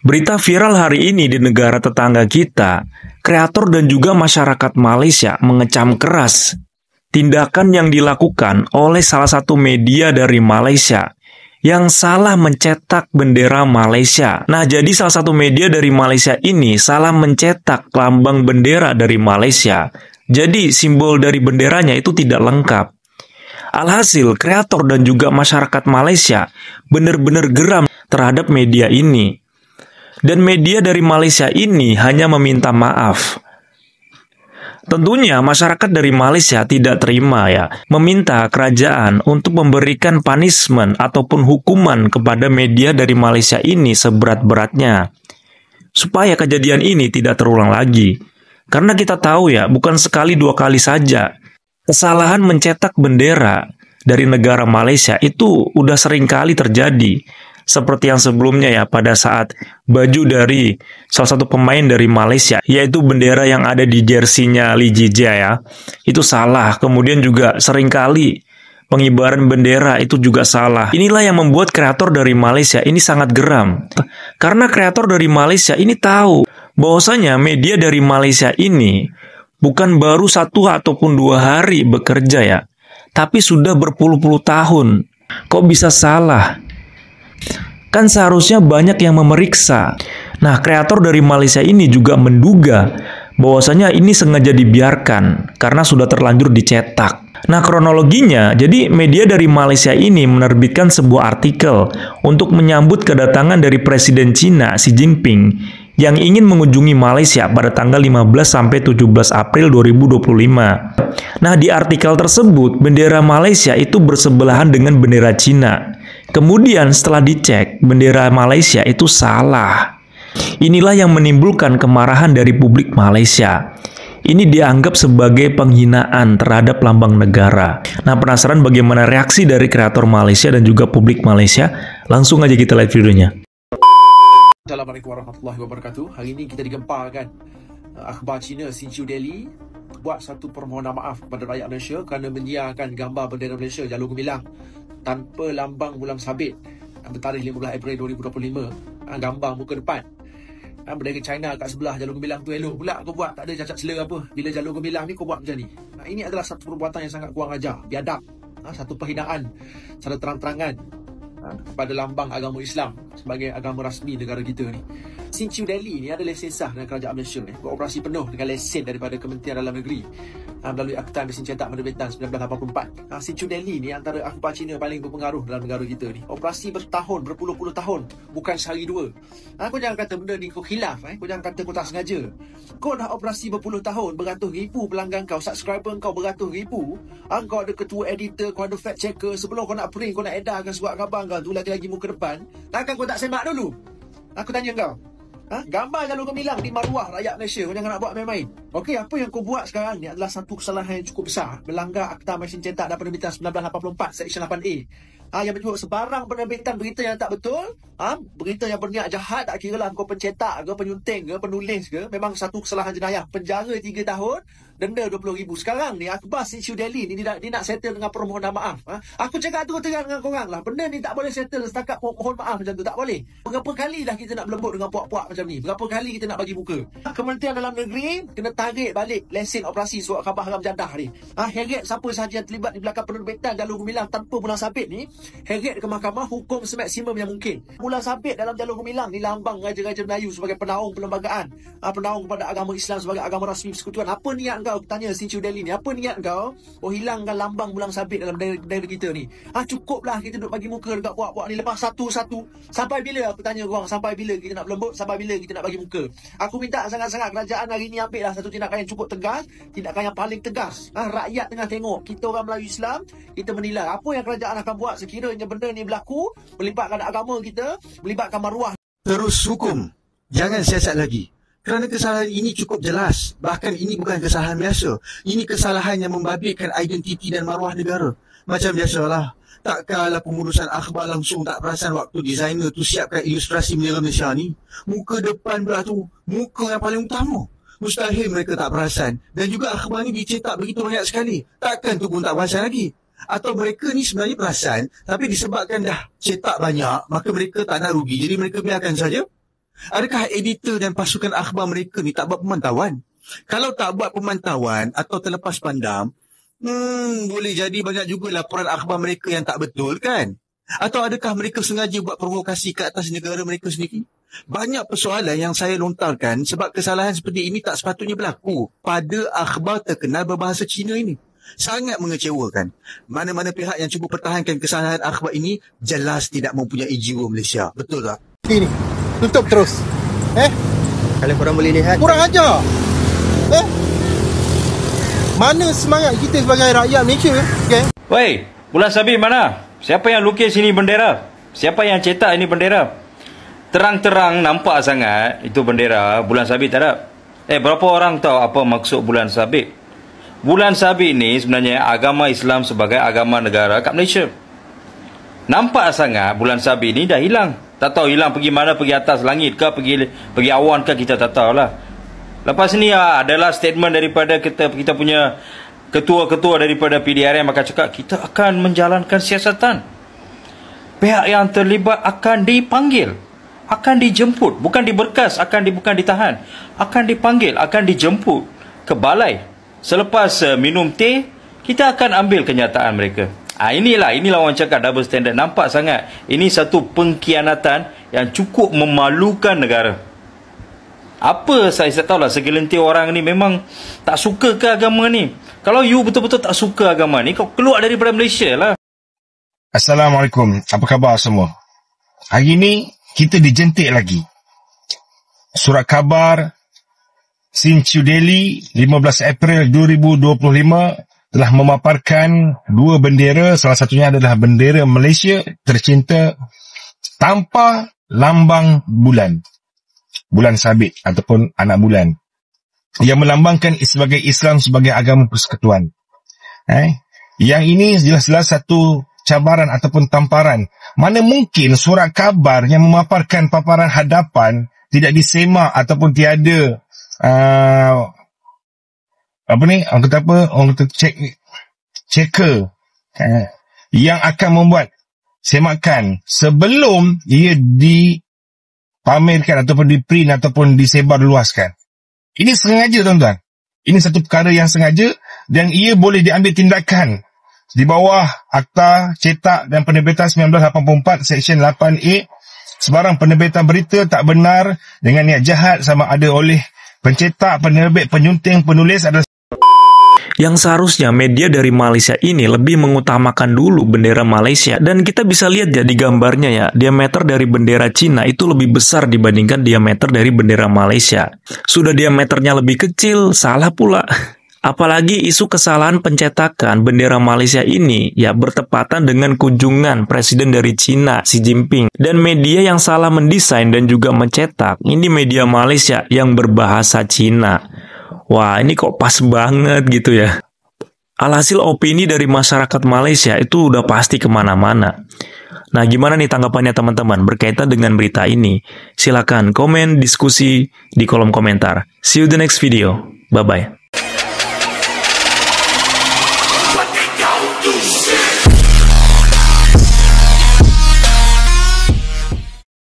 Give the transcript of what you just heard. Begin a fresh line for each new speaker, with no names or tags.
Berita viral hari ini di negara tetangga kita, kreator dan juga masyarakat Malaysia mengecam keras tindakan yang dilakukan oleh salah satu media dari Malaysia yang salah mencetak bendera Malaysia. Nah, jadi salah satu media dari Malaysia ini salah mencetak lambang bendera dari Malaysia. Jadi simbol dari benderanya itu tidak lengkap. Alhasil, kreator dan juga masyarakat Malaysia benar-benar geram terhadap media ini. Dan media dari Malaysia ini hanya meminta maaf. Tentunya masyarakat dari Malaysia tidak terima meminta kerajaan untuk memberikan punishment ataupun hukuman kepada media dari Malaysia ini seberat-beratnya. Supaya kejadian ini tidak terulang lagi. Karena kita tahu bukan sekali dua kali saja. Kesalahan mencetak bendera dari negara Malaysia itu udah sering kali terjadi. Seperti yang sebelumnya pada saat baju dari salah satu pemain dari Malaysia, yaitu bendera yang ada di jersey-nya Lee Jia itu salah. Kemudian juga seringkali pengibaran bendera itu juga salah. Inilah yang membuat kreator dari Malaysia ini sangat geram. Karena kreator dari Malaysia ini tahu bahwasanya media dari Malaysia ini bukan baru 1 ataupun 2 hari bekerja tapi sudah berpuluh-puluh tahun. Kok bisa salah? Kan seharusnya banyak yang memeriksa. Nah, kreator dari Malaysia ini juga menduga bahwasanya ini sengaja dibiarkan karena sudah terlanjur dicetak. Nah, kronologinya, jadi media dari Malaysia ini menerbitkan sebuah artikel untuk menyambut kedatangan dari Presiden Cina Xi Jinping yang ingin mengunjungi Malaysia pada tanggal 15 sampai 17 April 2025. Nah, di artikel tersebut, bendera Malaysia itu bersebelahan dengan bendera Cina. Kemudian setelah dicek, bendera Malaysia itu salah. Inilah yang menimbulkan kemarahan dari publik Malaysia. Ini dianggap sebagai penghinaan terhadap lambang negara. Nah, penasaran bagaimana reaksi dari kreator Malaysia dan juga publik Malaysia? Langsung aja kita lihat videonya.
Assalamualaikum warahmatullahi wabarakatuh. Hari ini kita digemparkan akhbar Cina Sin Chiu Daily buat satu permohonan maaf kepada rakyat Malaysia kerana menyiarkan gambar bendera Malaysia Jalur Gemilang tanpa lambang bulan sabit bertarikh 15 April 2025. Gambar muka depan bendera China kat sebelah Jalur Gemilang tu elok pula kau buat, tak ada cacat selera apa. Bila Jalur Gemilang ni kau buat macam ni. Ini adalah satu perbuatan yang sangat kurang ajar, biadab, satu penghinaan secara terang-terangan kepada lambang agama Islam sebagai agama rasmi negara kita ni. Sin Chiu Daily ni ada lesen sah dengan kerajaan Malaysia ni, beroperasi penuh dengan lesen daripada Kementerian Dalam Negeri melalui Akta Mesin Cetak Penerbitan 1984. Sin Chiu Daily ni antara akhbar Cina paling berpengaruh dalam negara kita ni. Operasi bertahun, berpuluh-puluh tahun, bukan sehari dua. Kau jangan kata benda ni kau khilaf, kau jangan kata kau tak sengaja. Kau dah operasi berpuluh tahun, beratus ribu pelanggan kau, subscriber kau beratus ribu. Kau ada ketua editor, kau ada fact checker. Sebelum kau nak print, kau nak edarkan surat khabar kau tu lagi muka depan, takkan kau tak semak dulu? Aku tanya kau, gambar Jalur Gemilang di maruah rakyat Malaysia, kau jangan nak buat main-main. Okey, apa yang kau buat sekarang ni adalah satu kesalahan yang cukup besar, melanggar Akta Mesin Cetak dan Penerbitan 1984 Seksyen 8A. Yang menyebut sebarang penerbitan berita yang tak betul, berita yang berniat jahat, tak kira lah kau pencetak ke, penyunting ke, penulis ke, memang satu kesalahan jenayah, penjara 3 tahun, denda RM20,000. Sekarang ni akhbar Sin Chiu Daily ni dia nak settle dengan permohonan maaf. Aku cakap tu terang dengan korang lah, benda ni tak boleh settle setakat mohon maaf macam tu, tak boleh. Berapa kali dah kita nak berlembut dengan puak-puak macam ni, berapa kali kita nak bagi muka. Kementerian Dalam Negeri kena tarik balik lesen operasi surat khabar haram jadah ni. Heret siapa sahaja yang terlibat di belakang penerbitan Jalur Gemilang tanpa bulan sabit ni, heret ke mahkamah, hukum semaksimum yang mungkin. Bulan sabit dalam Jalur Gemilang ni lambang Raja-Raja Melayu sebagai penaung perlembagaan, penaung kepada agama Islam sebagai agama rasmi persekutuan. Apa niat kau, tanya Sin Chiu Daily ni, apa niat kau hilangkan lambang bulan sabit dalam daerah kita ni? Cukuplah kita duk bagi muka dekat puak-puak ni lepas satu-satu. Sampai bila, aku tanya korang, sampai bila kita nak berlembut, sampai bila kita nak bagi muka? Aku minta sangat-sangat kerajaan hari ni ambil lah satu tindakan yang cukup tegas, tindakan yang paling tegas. Rakyat tengah tengok, kita orang Melayu Islam, kita menilai apa yang kerajaan akan buat sekiranya benda ni berlaku, melibatkan agama kita, melibatkan maruah.
Terus hukum, jangan siasat lagi. Kerana kesalahan ini cukup jelas. Bahkan ini bukan kesalahan biasa. Ini kesalahan yang membabitkan identiti dan maruah negara. Macam biasalah, takkanlah pengurusan akhbar langsung tak perasan waktu designer tu siapkan ilustrasi bendera Malaysia ni. Muka depan pula tu, muka yang paling utama. Mustahil mereka tak perasan. Dan juga akhbar ni dicetak begitu banyak sekali. Takkan tu pun tak perasan lagi. Atau mereka ni sebenarnya perasan, tapi disebabkan dah cetak banyak, maka mereka tak nak rugi, jadi mereka biarkan saja. Adakah editor dan pasukan akhbar mereka ni tak buat pemantauan? Kalau tak buat pemantauan atau terlepas pandang, boleh jadi banyak juga laporan akhbar mereka yang tak betul kan? Atau adakah mereka sengaja buat provokasi ke atas negara mereka sendiri? Banyak persoalan yang saya lontarkan sebab kesalahan seperti ini tak sepatutnya berlaku pada akhbar terkenal berbahasa Cina ini. Sangat mengecewakan. Mana-mana pihak yang cuba pertahankan kesalahan akhbar ini jelas tidak mempunyai jiwa Malaysia. Betul tak?
Ini, tutup terus.
Kalau korang boleh lihat,
Kurang ajar. Mana semangat kita sebagai rakyat Malaysia? Okay?
Woi, Bulan Sabit mana? Siapa yang lukis ini bendera? Siapa yang cetak ini bendera? Terang-terang nampak sangat itu bendera. Bulan Sabit tak ada. Berapa orang tahu apa maksud Bulan Sabit? Bulan Sabit ni sebenarnya agama Islam sebagai agama negara kat Malaysia. Nampak sangat Bulan Sabit ni dah hilang. Tak tahu hilang pergi mana, pergi atas langit ke, pergi awan ke, kita tak tahu lah. Lepas ni adalah statement daripada kita punya ketua-ketua daripada PDRM akan cakap kita akan menjalankan siasatan. Pihak yang terlibat akan dipanggil, akan dijemput, bukan diberkas, bukan ditahan, akan dipanggil, akan dijemput ke balai. Selepas minum teh, kita akan ambil kenyataan mereka. Inilah orang cakap double standard. Nampak sangat ini satu pengkhianatan yang cukup memalukan negara. Apa saya tahu lah, segelintir orang ni memang tak suka ke agama ni. Kalau you betul-betul tak suka agama ni, kau keluar daripada Malaysia lah.
Assalamualaikum, apa khabar semua? Hari ni kita dijentik lagi. Surat khabar Sinchu Daily 15 April 2025 telah memaparkan dua bendera, salah satunya adalah bendera Malaysia tercinta tanpa lambang bulan sabit ataupun anak bulan, yang melambangkan sebagai Islam sebagai agama persekutuan. Yang ini jelas-jelas satu cabaran ataupun tamparan. Mana mungkin surat khabar yang memaparkan paparan hadapan tidak disemak ataupun tiada orang kata checker yang akan membuat semakan sebelum ia dipamerkan ataupun diprint ataupun disebarluaskan. Ini sengaja, tuan-tuan. Ini satu perkara yang sengaja dan ia boleh diambil tindakan di bawah Akta Cetak dan Penerbitan 1984 Seksyen 8A. Sebarang penerbitan berita tak benar dengan niat jahat sama ada oleh pencetak, penerbit, penyunting, penulis adalah
yang seharusnya media dari Malaysia ini lebih mengutamakan dulu bendera Malaysia. Dan kita bisa lihat ya di gambarnya ya, diameter dari bendera Cina itu lebih besar dibandingkan diameter dari bendera Malaysia. Sudah diameternya lebih kecil, salah pula. Apalagi isu kesalahan pencetakan bendera Malaysia ini ya bertepatan dengan kunjungan Presiden dari Cina, Xi Jinping. Dan media yang salah mendesain dan juga mencetak, ini media Malaysia yang berbahasa Cina. Wah, ini kok pas banget gitu ya. Alhasil opini dari masyarakat Malaysia itu udah pasti kemana-mana. Nah, gimana nih tanggapannya teman-teman berkaitan dengan berita ini? Silakan komen, diskusi di kolom komentar. See you the next video. Bye-bye.